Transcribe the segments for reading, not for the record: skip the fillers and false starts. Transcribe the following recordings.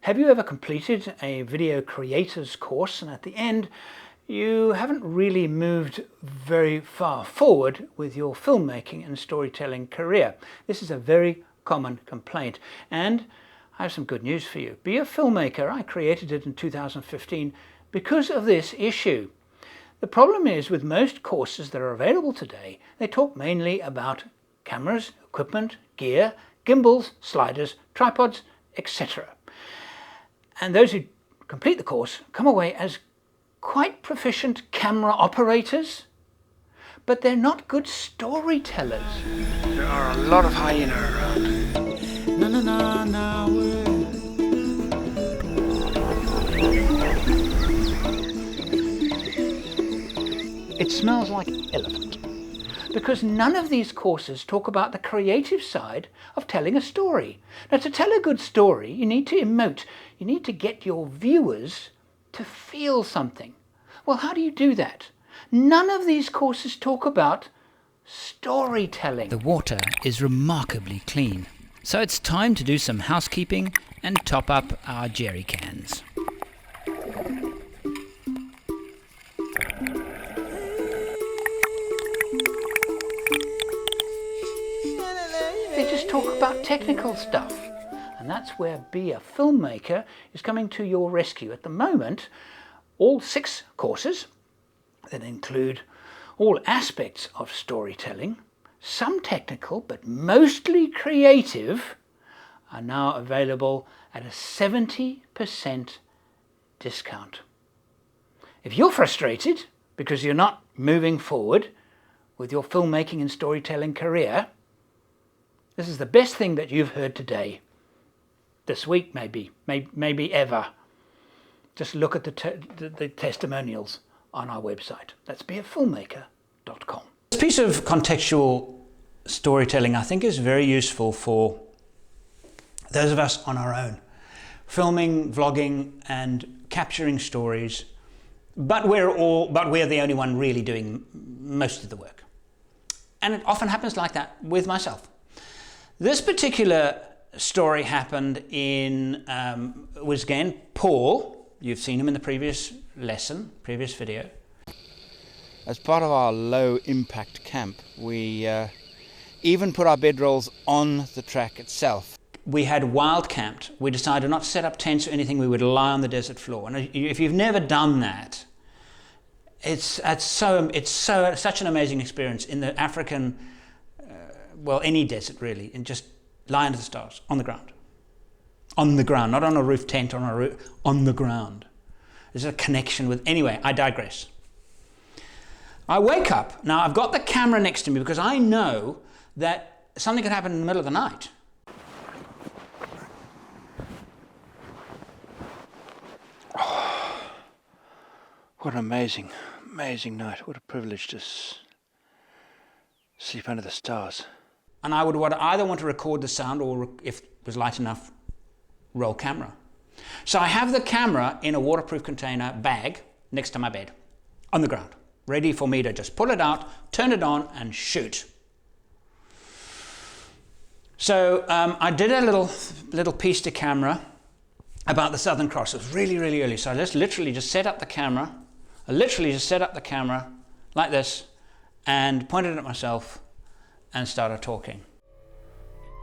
Have you ever completed a video creators course and at the end you haven't really moved very far forward with your filmmaking and storytelling career? This is a very common complaint, and I have some good news for you. Be a Filmmaker, I created it in 2015 because of this issue. The problem is with most courses that are available today, they talk mainly about cameras, equipment, gear, gimbals, sliders, tripods, etc. And those who complete the course come away as quite proficient camera operators, but they're not good storytellers. There are a lot of hyena around. Na na na na. It smells like elephant, because none of these courses talk about the creative side of telling a story. Now, to tell a good story, you need to emote. You need to get your viewers to feel something. Well, how do you do that? None of these courses talk about storytelling. The water is remarkably clean, so it's time to do some housekeeping and top up our jerry cans. They just talk about technical stuff, and that's where Be a Filmmaker is coming to your rescue. At the moment, all 6 courses that include all aspects of storytelling, some technical but mostly creative, are now available at a 70% discount. If you're frustrated because you're not moving forward with your filmmaking and storytelling career, this is the best thing that you've heard today. This week, maybe ever. Just look at the testimonials on our website. That's beafilmmaker.com. This piece of contextual storytelling I think is very useful for those of us on our own, filming, vlogging and capturing stories, but we're the only one really doing most of the work. And it often happens like that with myself. This particular story happened was again Paul. You've seen him in the previous lesson, previous video. As part of our low impact camp, we even put our bedrolls on the track itself. We had wild camped. We decided not to set up tents or anything. We would lie on the desert floor. And if you've never done that, it's such an amazing experience in the African, well, any desert really, and just lie under the stars on the ground. On the ground, not on a roof tent, on the ground. There's a connection with, anyway, I digress. I wake up, now I've got the camera next to me because I know that something could happen in the middle of the night. Oh, what an amazing night. What a privilege to sleep under the stars. And I would either want to record the sound or, if it was light enough, roll camera. So I have the camera in a waterproof container bag next to my bed on the ground, ready for me to just pull it out, turn it on and shoot. So I did a little piece to camera about the Southern Cross. It was really early, so I literally just set up the camera. I literally just set up the camera like this and pointed it at myself and started talking.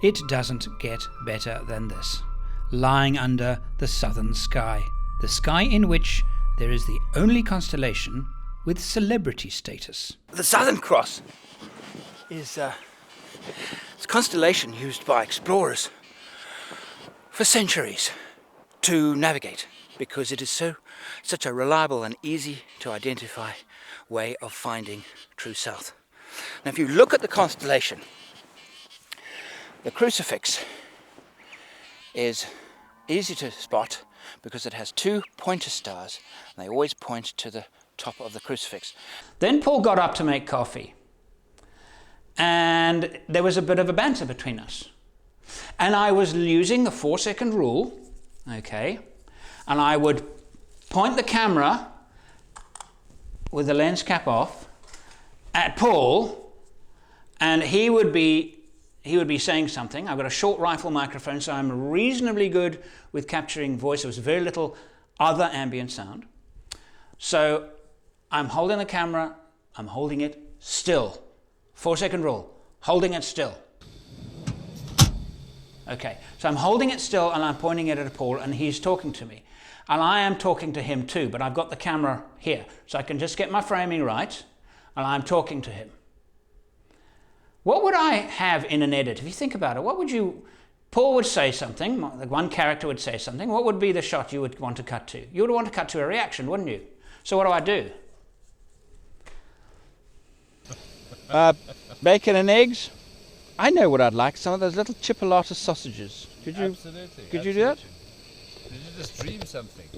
It doesn't get better than this. Lying under the southern sky, the sky in which there is the only constellation with celebrity status. The Southern Cross is a constellation used by explorers for centuries to navigate, because it is such a reliable and easy to identify way of finding true south. Now, if you look at the constellation, the crucifix is easy to spot because it has 2 pointer stars, and they always point to the top of the crucifix. Then Paul got up to make coffee, and there was a bit of a banter between us. And I was using the 4-second rule, okay, and I would point the camera with the lens cap off at Paul, and he would be he would be saying something. I've got a short rifle microphone, so I'm reasonably good with capturing voice. There was very little other ambient sound. So I'm holding the camera, I'm holding it still. 4-second rule, holding it still. Okay, so I'm holding it still and I'm pointing it at Paul and he's talking to me. And I am talking to him too, but I've got the camera here. So I can just get my framing right and I'm talking to him. What would I have in an edit? If you think about it, Paul would say something, one character would say something. What would be the shot you would want to cut to? You would want to cut to a reaction, wouldn't you? So what do? Bacon and eggs. I know what I'd like, some of those little chipolata sausages. Absolutely. Could you do that? Did you just dream something?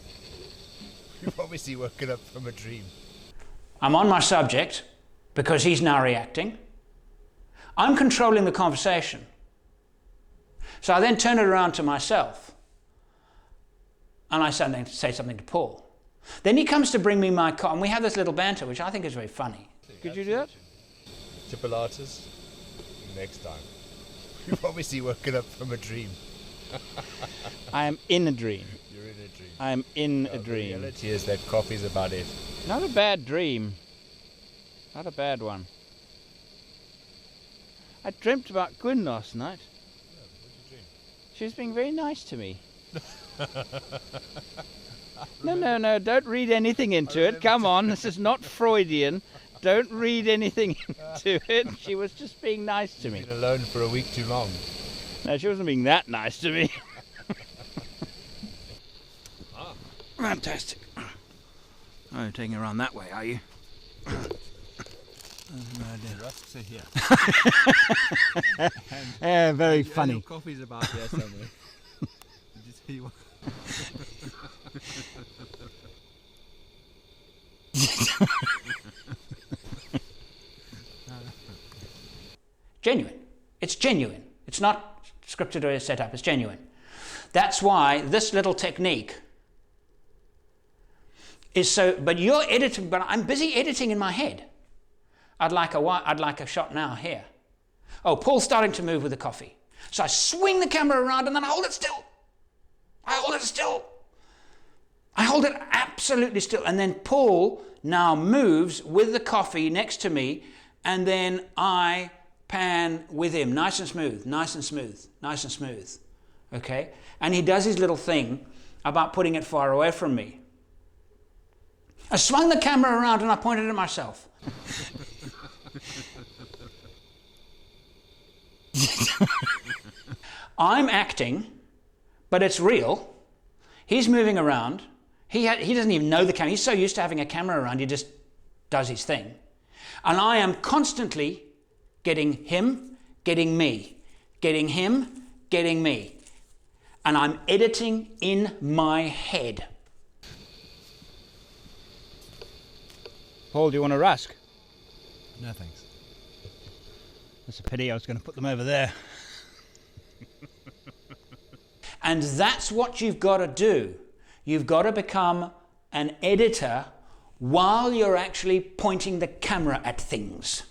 You've obviously woken up from a dream. I'm on my subject because he's now reacting. I'm controlling the conversation. So I then turn it around to myself and I say something to Paul. Then he comes to bring me my car and we have this little banter, which I think is very funny. Could you do that? Chipolatas? Next time. You've obviously woken up from a dream. I am in a dream. You're in a dream. I am in a The dream. reality is that coffee's about it. Not a bad dream. Not a bad one. I dreamt about Gwyn last night. Yeah, what did you dream? She was being very nice to me. No, don't read anything into it. Come on, this is not Freudian. Don't read anything into it. She was just being nice to me. Been alone for a week too long. No, she wasn't being that nice to me. Fantastic. Oh, you're taking it around that way, are you? The rusks are here. Yeah, very Your funny. coffee's about here somewhere. Did you see what? Genuine. It's genuine. It's not scripted or set up, it's genuine. That's why this little technique is so, but you're editing, but I'm busy editing in my head. I'd like a shot now here. Oh, Paul's starting to move with the coffee. So I swing the camera around and then I hold it still. I hold it absolutely still. And then Paul now moves with the coffee next to me and then I pan with him, nice and smooth, nice and smooth, nice and smooth. Okay? And he does his little thing about putting it far away from me. I swung the camera around and I pointed at myself. I'm acting, but it's real. He's moving around. He doesn't even know the camera. He's so used to having a camera around, he just does his thing. And I am constantly getting him, getting me, getting him, getting me. And I'm editing in my head. Paul, do you want a rusk? No thanks. That's a pity, I was going to put them over there. And that's what you've got to do. You've got to become an editor while you're actually pointing the camera at things.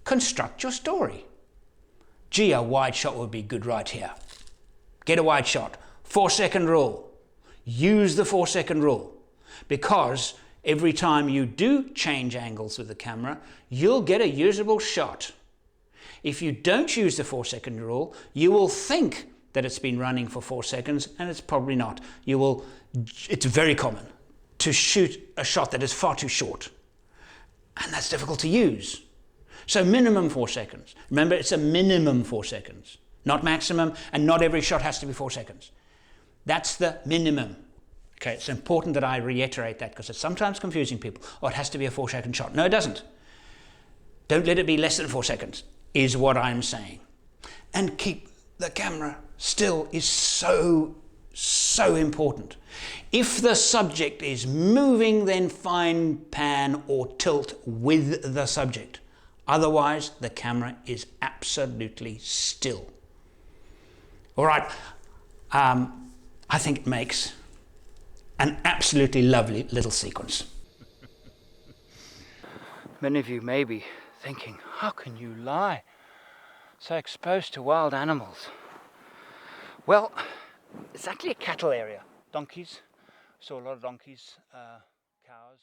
Construct your story. Gee, a wide shot would be good right here. Get a wide shot. 4-second rule. Use the 4-second rule. Because every time you do change angles with the camera, you'll get a usable shot. If you don't use the 4-second rule, you will think that it's been running for 4 seconds, and it's probably not. It's very common to shoot a shot that is far too short, and that's difficult to use. So minimum 4 seconds. Remember, it's a minimum 4 seconds, not maximum, and not every shot has to be 4 seconds. That's the minimum. Okay, it's important that I reiterate that because it's sometimes confusing people. Oh, it has to be a 4-second shot. No, it doesn't. Don't let it be less than 4 seconds, is what I'm saying. And keep the camera still is so important. If the subject is moving, then fine pan or tilt with the subject. Otherwise, the camera is absolutely still. All right, I think it makes an absolutely lovely little sequence. Many of you may be thinking, how can you lie so exposed to wild animals. Well, it's actually a cattle area. Donkeys, saw a lot of donkeys, cows.